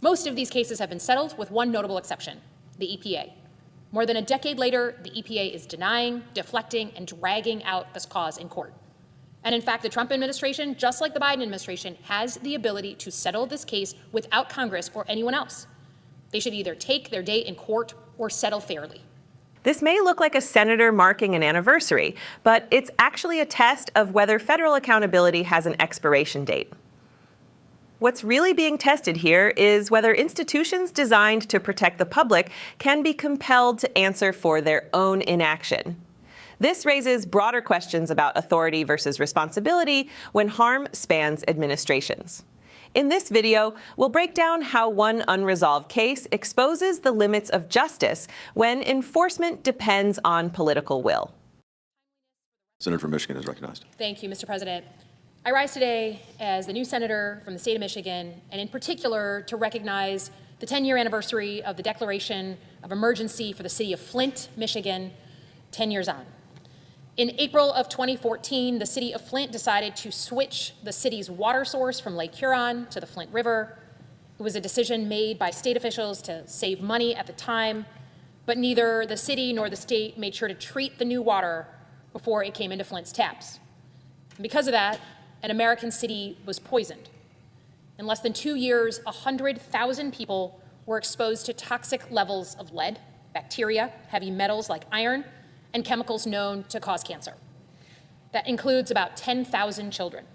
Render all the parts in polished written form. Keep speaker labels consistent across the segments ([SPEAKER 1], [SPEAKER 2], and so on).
[SPEAKER 1] Most of these cases have been settled, with one notable exception, the EPA. More than a decade later, the EPA is denying, deflecting, and dragging out this cause in court. And in fact, the Trump administration, just like the Biden administration, has the ability to settle this case without Congress or anyone else. They should either take their day in court or settle fairly.
[SPEAKER 2] This may look like a senator marking an anniversary, but it's actually a test of whether federal accountability has an expiration date. What's really being tested here is whether institutions designed to protect the public can be compelled to answer for their own inaction. This raises broader questions about authority versus responsibility when harm spans administrations. In this video, we'll break down how one unresolved case exposes the limits of justice when enforcement depends on political will.
[SPEAKER 3] Senator from Michigan is recognized.
[SPEAKER 1] Thank you, Mr. President. I rise today as the new senator from the state of Michigan, and in particular to recognize the 10-year anniversary of the declaration of emergency for the city of Flint, Michigan, 10 years on. In April of 2014, the city of Flint decided to switch the city's water source from Lake Huron to the Flint River. It was a decision made by state officials to save money at the time, but neither the city nor the state made sure to treat the new water before it came into Flint's taps. And because of that, an American city was poisoned. In less than 2 years, 100,000 people were exposed to toxic levels of lead, bacteria, heavy metals like iron, and chemicals known to cause cancer. That includes about 10,000 children.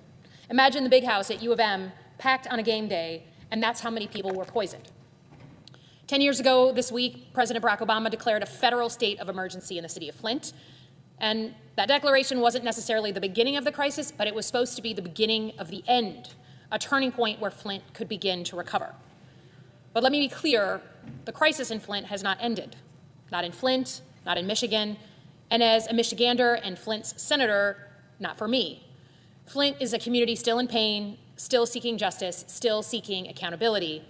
[SPEAKER 1] Imagine the big house at U of M packed on a game day, and that's how many people were poisoned. 10 years ago this week, President Barack Obama declared a federal state of emergency in the city of Flint. And that declaration wasn't necessarily the beginning of the crisis, but it was supposed to be the beginning of the end, a turning point where Flint could begin to recover. But let me be clear, the crisis in Flint has not ended. Not in Flint, not in Michigan, and as a Michigander and Flint's senator, not for me. Flint is a community still in pain, still seeking justice, still seeking accountability.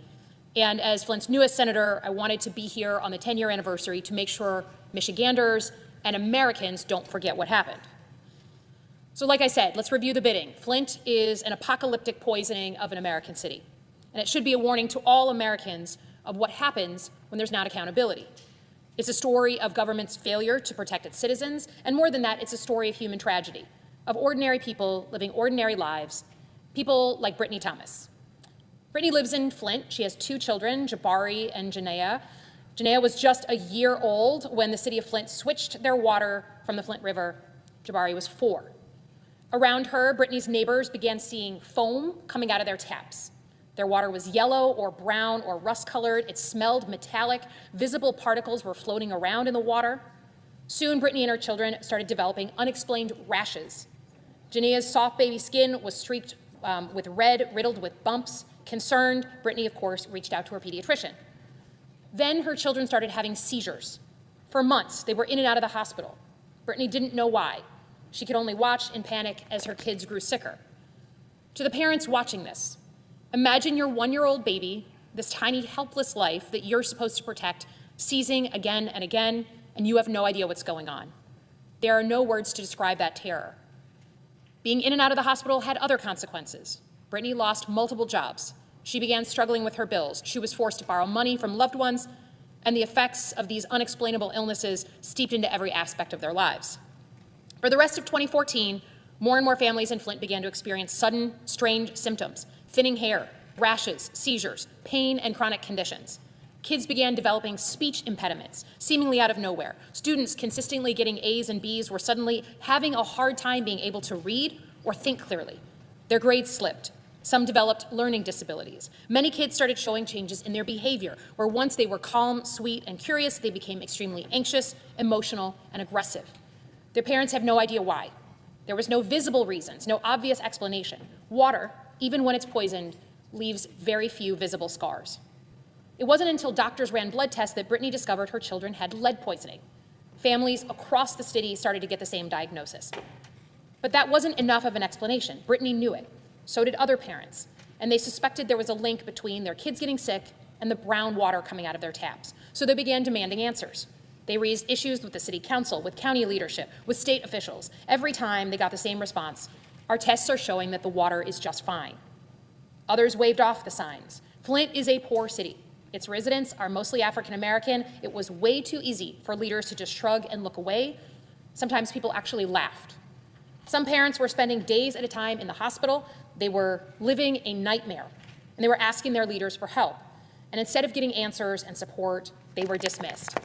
[SPEAKER 1] And as Flint's newest senator, I wanted to be here on the 10-year anniversary to make sure Michiganders and Americans don't forget what happened. So like I said, let's review the bidding. Flint is an apocalyptic poisoning of an American city. And it should be a warning to all Americans of what happens when there's not accountability. It's a story of government's failure to protect its citizens, and more than that, it's a story of human tragedy, of ordinary people living ordinary lives, people like Brittany Thomas. Brittany lives in Flint. She has 2 children, Jabari and Janaea. Janaea was just a year old when the city of Flint switched their water from the Flint River. Jabari was 4. Around her, Brittany's neighbors began seeing foam coming out of their taps. Their water was yellow or brown or rust-colored. It smelled metallic. Visible particles were floating around in the water. Soon, Brittany and her children started developing unexplained rashes. Janaea's soft baby skin was streaked with red, riddled with bumps. Concerned, Brittany, of course, reached out to her pediatrician. Then her children started having seizures. For months, they were in and out of the hospital. Brittany didn't know why. She could only watch in panic as her kids grew sicker. To the parents watching this, imagine your 1-year-old baby, this tiny, helpless life that you're supposed to protect, seizing again and again, and you have no idea what's going on. There are no words to describe that terror. Being in and out of the hospital had other consequences. Brittany lost multiple jobs. She began struggling with her bills. She was forced to borrow money from loved ones, and the effects of these unexplainable illnesses seeped into every aspect of their lives. For the rest of 2014, more and more families in Flint began to experience sudden, strange symptoms: thinning hair, rashes, seizures, pain, and chronic conditions. Kids began developing speech impediments, seemingly out of nowhere. Students consistently getting A's and B's were suddenly having a hard time being able to read or think clearly. Their grades slipped. Some developed learning disabilities. Many kids started showing changes in their behavior, where once they were calm, sweet, and curious, they became extremely anxious, emotional, and aggressive. Their parents have no idea why. There was no visible reasons, no obvious explanation. Water, even when it's poisoned, leaves very few visible scars. It wasn't until doctors ran blood tests that Brittany discovered her children had lead poisoning. Families across the city started to get the same diagnosis. But that wasn't enough of an explanation. Brittany knew it. So did other parents. And they suspected there was a link between their kids getting sick and the brown water coming out of their taps. So they began demanding answers. They raised issues with the city council, with county leadership, with state officials. Every time they got the same response: our tests are showing that the water is just fine. Others waved off the signs. Flint is a poor city. Its residents are mostly African American. It was way too easy for leaders to just shrug and look away. Sometimes people actually laughed. Some parents were spending days at a time in the hospital. They were living a nightmare, and they were asking their leaders for help. And instead of getting answers and support, they were dismissed.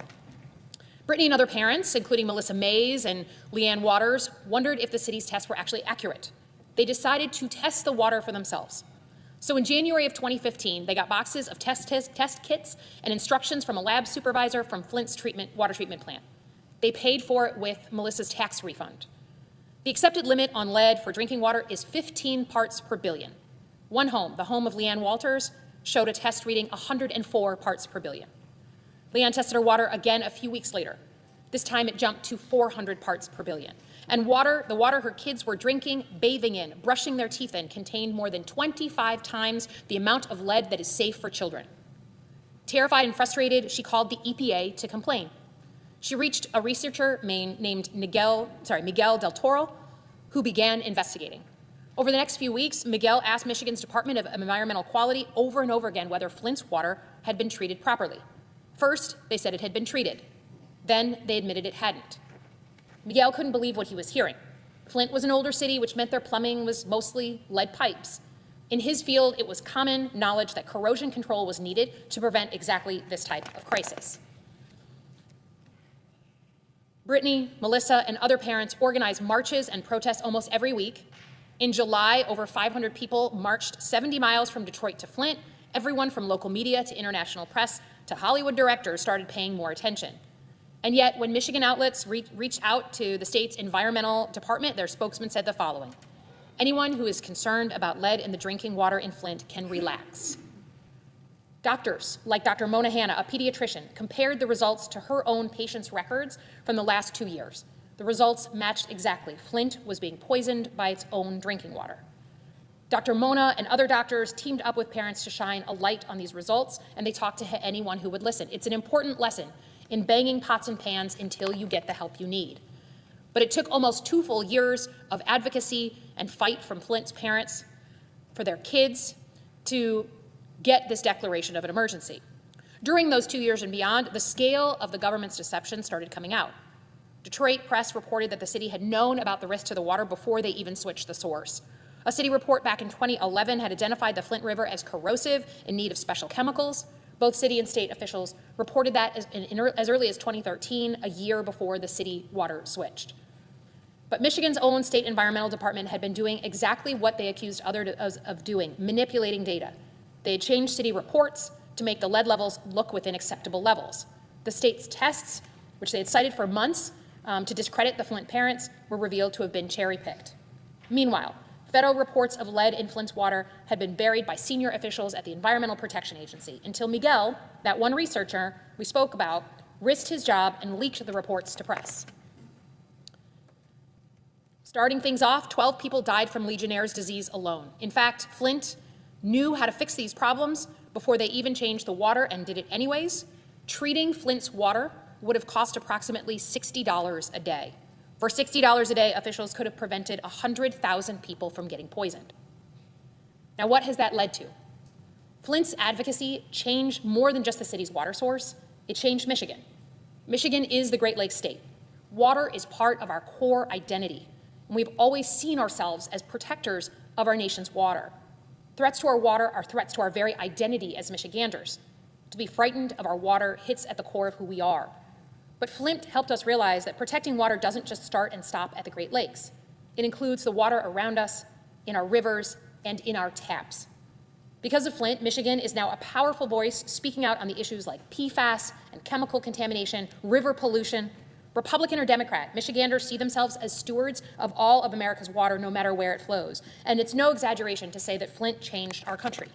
[SPEAKER 1] Brittany and other parents, including Melissa Mays and Leanne Waters, wondered if the city's tests were actually accurate. They decided to test the water for themselves. So in January of 2015, they got boxes of test kits and instructions from a lab supervisor from Flint's water treatment plant. They paid for it with Melissa's tax refund. The accepted limit on lead for drinking water is 15 parts per billion. One home, the home of Leanne Walters, showed a test reading 104 parts per billion. Leanne tested her water again a few weeks later. This time it jumped to 400 parts per billion. And the water her kids were drinking, bathing in, brushing their teeth in, contained more than 25 times the amount of lead that is safe for children. Terrified and frustrated, she called the EPA to complain. She reached a researcher named Miguel Del Toro, who began investigating. Over the next few weeks, Miguel asked Michigan's Department of Environmental Quality over and over again whether Flint's water had been treated properly. First, they said it had been treated. Then they admitted it hadn't. Miguel couldn't believe what he was hearing. Flint was an older city, which meant their plumbing was mostly lead pipes. In his field, it was common knowledge that corrosion control was needed to prevent exactly this type of crisis. Brittany, Melissa, and other parents organized marches and protests almost every week. In July, over 500 people marched 70 miles from Detroit to Flint. Everyone from local media to international press to Hollywood directors started paying more attention. And yet, when Michigan outlets reached out to the state's environmental department, their spokesman said the following: "Anyone who is concerned about lead in the drinking water in Flint can relax." Doctors, like Dr. Mona Hanna, a pediatrician, compared the results to her own patients' records from the last 2 years. The results matched exactly. Flint was being poisoned by its own drinking water. Dr. Mona and other doctors teamed up with parents to shine a light on these results, and they talked to anyone who would listen. It's an important lesson in banging pots and pans until you get the help you need. But it took almost 2 full years of advocacy and fight from Flint's parents for their kids to get this declaration of an emergency. During those 2 years and beyond, the scale of the government's deception started coming out. Detroit press reported that the city had known about the risk to the water before they even switched the source. A city report back in 2011 had identified the Flint River as corrosive, in need of special chemicals. Both city and state officials reported that as early as 2013, a year before the city water switched. But Michigan's own state environmental department had been doing exactly what they accused others of doing, manipulating data. They had changed city reports to make the lead levels look within acceptable levels. The state's tests, which they had cited for months to discredit the Flint parents, were revealed to have been cherry-picked. Meanwhile, federal reports of lead in Flint's water had been buried by senior officials at the Environmental Protection Agency until Miguel, that one researcher we spoke about, risked his job and leaked the reports to press. Starting things off, 12 people died from Legionnaire's disease alone. In fact, Flint knew how to fix these problems before they even changed the water and did it anyways. Treating Flint's water would have cost approximately $60 a day. For $60 a day, officials could have prevented 100,000 people from getting poisoned. Now, what has that led to? Flint's advocacy changed more than just the city's water source. It changed Michigan. Michigan is the Great Lakes state. Water is part of our core identity, and we've always seen ourselves as protectors of our nation's water. Threats to our water are threats to our very identity as Michiganders. To be frightened of our water hits at the core of who we are. But Flint helped us realize that protecting water doesn't just start and stop at the Great Lakes. It includes the water around us, in our rivers, and in our taps. Because of Flint, Michigan is now a powerful voice speaking out on the issues like PFAS and chemical contamination, river pollution. Republican or Democrat, Michiganders see themselves as stewards of all of America's water, no matter where it flows. And it's no exaggeration to say that Flint changed our country.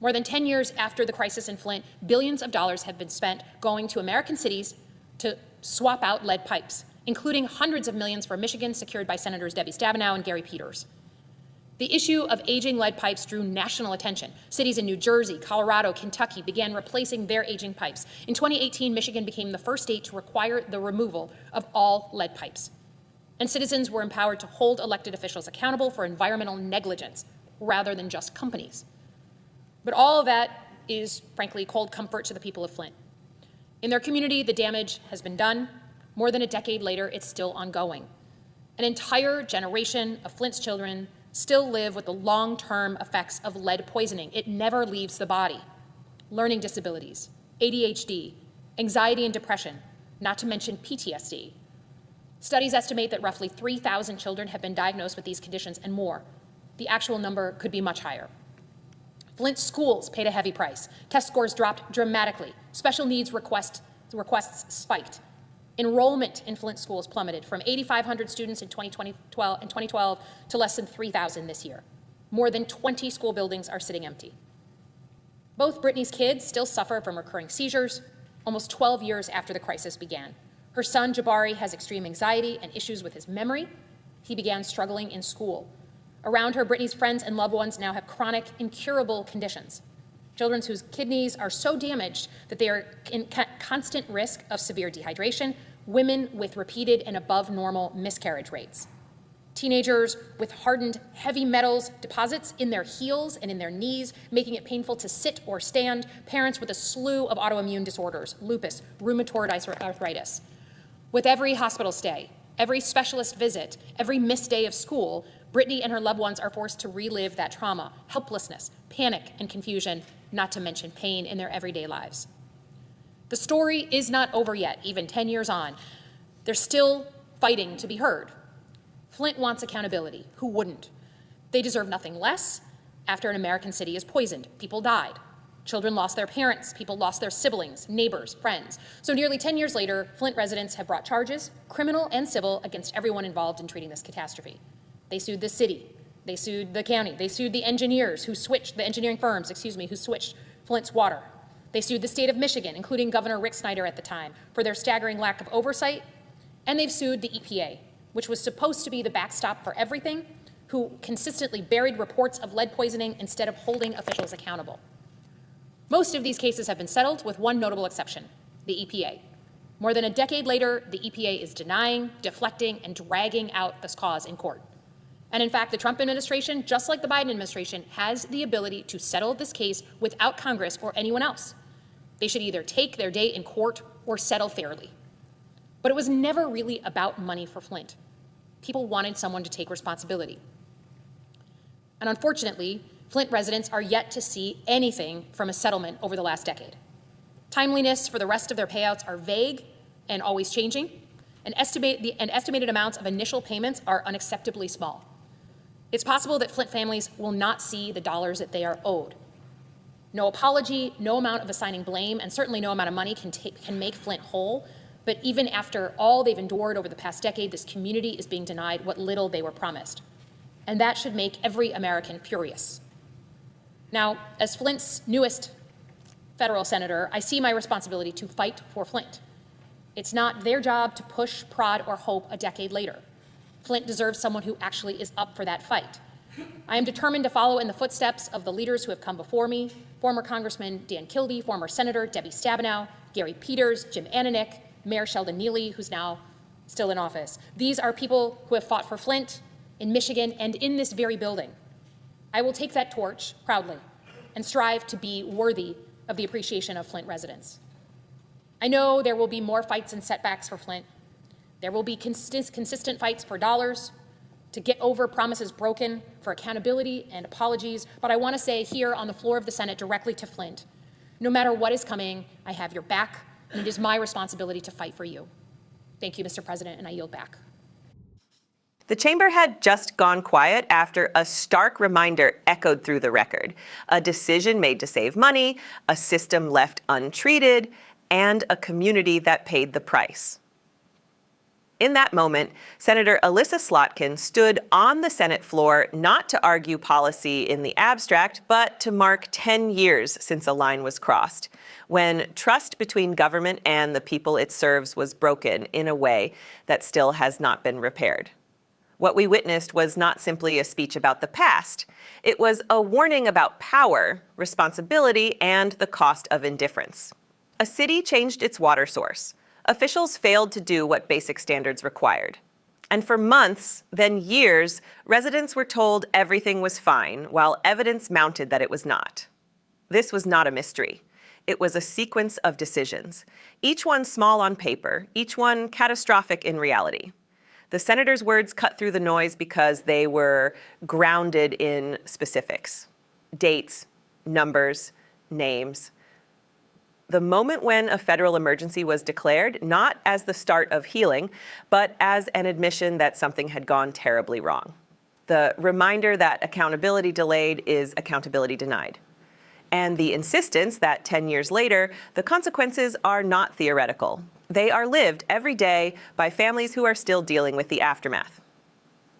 [SPEAKER 1] More than 10 years after the crisis in Flint, billions of dollars have been spent going to American cities to swap out lead pipes, including hundreds of millions for Michigan, secured by Senators Debbie Stabenow and Gary Peters. The issue of aging lead pipes drew national attention. Cities in New Jersey, Colorado, Kentucky began replacing their aging pipes. In 2018, Michigan became the first state to require the removal of all lead pipes. And citizens were empowered to hold elected officials accountable for environmental negligence rather than just companies. But all of that is, frankly, cold comfort to the people of Flint. In their community, the damage has been done. More than a decade later, it's still ongoing. An entire generation of Flint's children still live with the long-term effects of lead poisoning. It never leaves the body. Learning disabilities, ADHD, anxiety and depression, not to mention PTSD. Studies estimate that roughly 3,000 children have been diagnosed with these conditions and more. The actual number could be much higher. Flint schools paid a heavy price. Test scores dropped dramatically. Special needs requests spiked. Enrollment in Flint schools plummeted from 8,500 students in 2012 to less than 3,000 this year. More than 20 school buildings are sitting empty. Both Brittany's kids still suffer from recurring seizures, almost 12 years after the crisis began. Her son, Jabari, has extreme anxiety and issues with his memory. He began struggling in school. Around her, Brittany's friends and loved ones now have chronic, incurable conditions. Children whose kidneys are so damaged that they are in constant risk of severe dehydration, women with repeated and above normal miscarriage rates. Teenagers with hardened heavy metals deposits in their heels and in their knees, making it painful to sit or stand. Parents with a slew of autoimmune disorders, lupus, rheumatoid arthritis. With every hospital stay, every specialist visit, every missed day of school, Brittany and her loved ones are forced to relive that trauma, helplessness, panic, and confusion, not to mention pain in their everyday lives. The story is not over yet, even 10 years on. They're still fighting to be heard. Flint wants accountability. Who wouldn't? They deserve nothing less. After an American city is poisoned, people died. Children lost their parents, people lost their siblings, neighbors, friends. So nearly 10 years later, Flint residents have brought charges, criminal and civil, against everyone involved in treating this catastrophe. They sued the city, they sued the county, they sued the engineers who switched, the engineering firms, who switched Flint's water. They sued the state of Michigan, including Governor Rick Snyder at the time, for their staggering lack of oversight. And they've sued the EPA, which was supposed to be the backstop for everything, who consistently buried reports of lead poisoning instead of holding officials accountable. Most of these cases have been settled, with one notable exception, the EPA. More than a decade later, the EPA is denying, deflecting, and dragging out this cause in court. And in fact, the Trump administration, just like the Biden administration, has the ability to settle this case without Congress or anyone else. They should either take their day in court or settle fairly. But it was never really about money for Flint. People wanted someone to take responsibility. And unfortunately, Flint residents are yet to see anything from a settlement over the last decade. Timeliness for the rest of their payouts are vague and always changing, and estimated amounts of initial payments are unacceptably small. It's possible that Flint families will not see the dollars that they are owed. No apology, no amount of assigning blame, and certainly no amount of money can make Flint whole. But even after all they've endured over the past decade, this community is being denied what little they were promised. And that should make every American furious. Now, as Flint's newest federal senator, I see my responsibility to fight for Flint. It's not their job to push, prod, or hope a decade later. Flint deserves someone who actually is up for that fight. I am determined to follow in the footsteps of the leaders who have come before me, former Congressman Dan Kildee, former Senator Debbie Stabenow, Gary Peters, Jim Ananich, Mayor Sheldon Neely, who's now still in office. These are people who have fought for Flint, in Michigan, and in this very building. I will take that torch proudly and strive to be worthy of the appreciation of Flint residents. I know there will be more fights and setbacks for Flint. There will be consistent fights for dollars, to get over promises broken, for accountability and apologies. But I want to say here on the floor of the Senate directly to Flint, no matter what is coming, I have your back, and it is my responsibility to fight for you. Thank you, Mr. President, and I yield back.
[SPEAKER 2] The chamber had just gone quiet after a stark reminder echoed through the record. A decision made to save money, a system left untreated, and a community that paid the price. In that moment, Senator Elissa Slotkin stood on the Senate floor not to argue policy in the abstract, but to mark 10 years since a line was crossed, when trust between government and the people it serves was broken in a way that still has not been repaired. What we witnessed was not simply a speech about the past. It was a warning about power, responsibility, and the cost of indifference. A city changed its water source. Officials failed to do what basic standards required. And for months, then years, residents were told everything was fine, while evidence mounted that it was not. This was not a mystery. It was a sequence of decisions, each one small on paper, each one catastrophic in reality. The senator's words cut through the noise because they were grounded in specifics: dates, numbers, names. The moment when a federal emergency was declared, not as the start of healing, but as an admission that something had gone terribly wrong. The reminder that accountability delayed is accountability denied. And the insistence that 10 years later, the consequences are not theoretical. They are lived every day by families who are still dealing with the aftermath.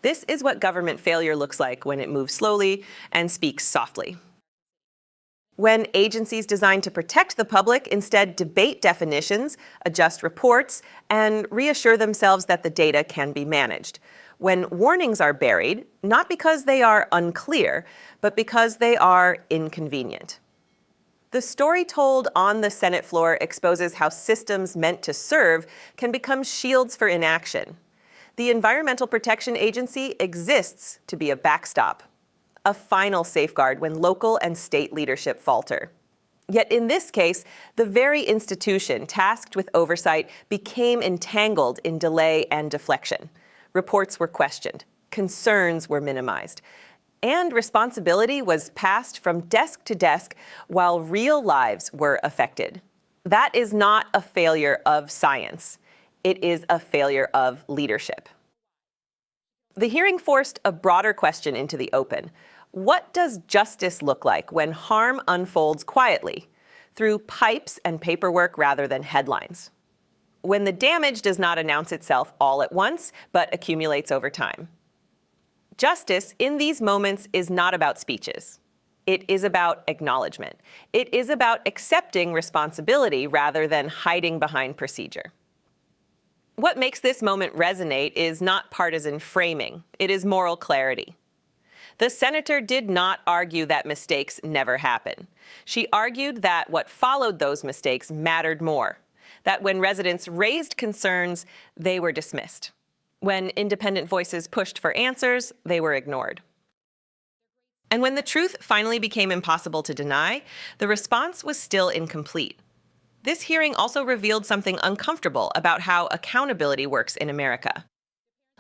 [SPEAKER 2] This is what government failure looks like when it moves slowly and speaks softly. When agencies designed to protect the public instead debate definitions, adjust reports, and reassure themselves that the data can be managed. When warnings are buried, not because they are unclear, but because they are inconvenient. The story told on the Senate floor exposes how systems meant to serve can become shields for inaction. The Environmental Protection Agency exists to be a backstop, a final safeguard when local and state leadership falter. Yet in this case, the very institution tasked with oversight became entangled in delay and deflection. Reports were questioned, concerns were minimized, and responsibility was passed from desk to desk while real lives were affected. That is not a failure of science. It is a failure of leadership. The hearing forced a broader question into the open. What does justice look like when harm unfolds quietly, through pipes and paperwork rather than headlines? When the damage does not announce itself all at once, but accumulates over time? Justice in these moments is not about speeches. It is about acknowledgement. It is about accepting responsibility rather than hiding behind procedure. What makes this moment resonate is not partisan framing. It is moral clarity. The senator did not argue that mistakes never happen. She argued that what followed those mistakes mattered more, that when residents raised concerns, they were dismissed. When independent voices pushed for answers, they were ignored. And when the truth finally became impossible to deny, the response was still incomplete. This hearing also revealed something uncomfortable about how accountability works in America.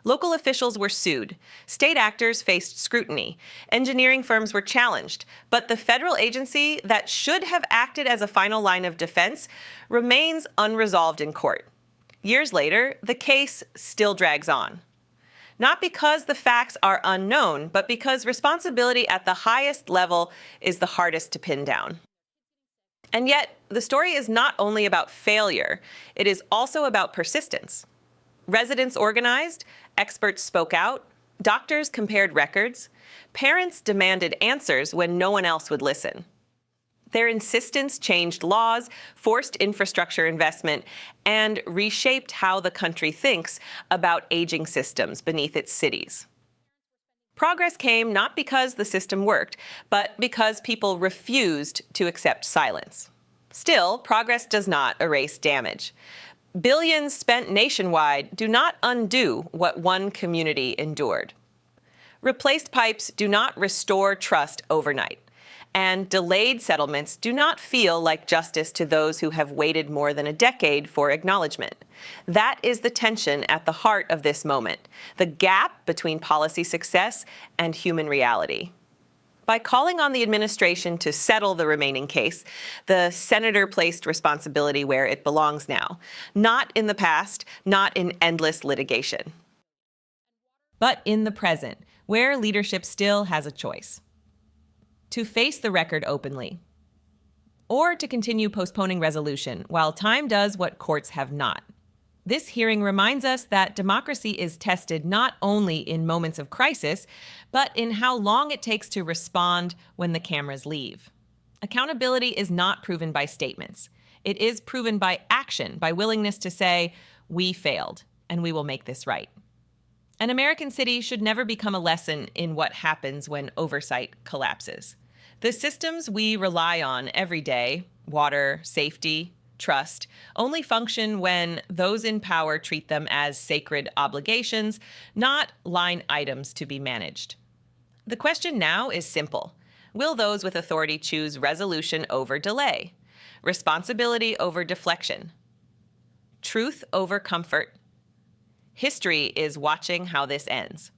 [SPEAKER 2] Local officials were sued, state actors faced scrutiny, engineering firms were challenged, but the federal agency that should have acted as a final line of defense remains unresolved in court. Years later, the case still drags on. Not because the facts are unknown, but because responsibility at the highest level is the hardest to pin down. And yet, the story is not only about failure, it is also about persistence. Residents organized, experts spoke out, doctors compared records, parents demanded answers when no one else would listen. Their insistence changed laws, forced infrastructure investment, and reshaped how the country thinks about aging systems beneath its cities. Progress came not because the system worked, but because people refused to accept silence. Still, progress does not erase damage. Billions spent nationwide do not undo what one community endured. Replaced pipes do not restore trust overnight, and delayed settlements do not feel like justice to those who have waited more than a decade for acknowledgement. That is the tension at the heart of this moment, the gap between policy success and human reality. By calling on the administration to settle the remaining case, the senator placed responsibility where it belongs now, not in the past, not in endless litigation, but in the present, where leadership still has a choice: to face the record openly, or to continue postponing resolution while time does what courts have not. This hearing reminds us that democracy is tested not only in moments of crisis, but in how long it takes to respond when the cameras leave. Accountability is not proven by statements. It is proven by action, by willingness to say, we failed, and we will make this right. An American city should never become a lesson in what happens when oversight collapses. The systems we rely on every day, water, safety, trust, only function when those in power treat them as sacred obligations, not line items to be managed. The question now is simple. Will those with authority choose resolution over delay? Responsibility over deflection? Truth over comfort? History is watching how this ends.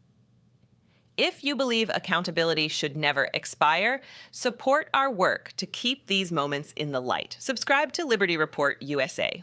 [SPEAKER 2] If you believe accountability should never expire, support our work to keep these moments in the light. Subscribe to Liberty Report USA.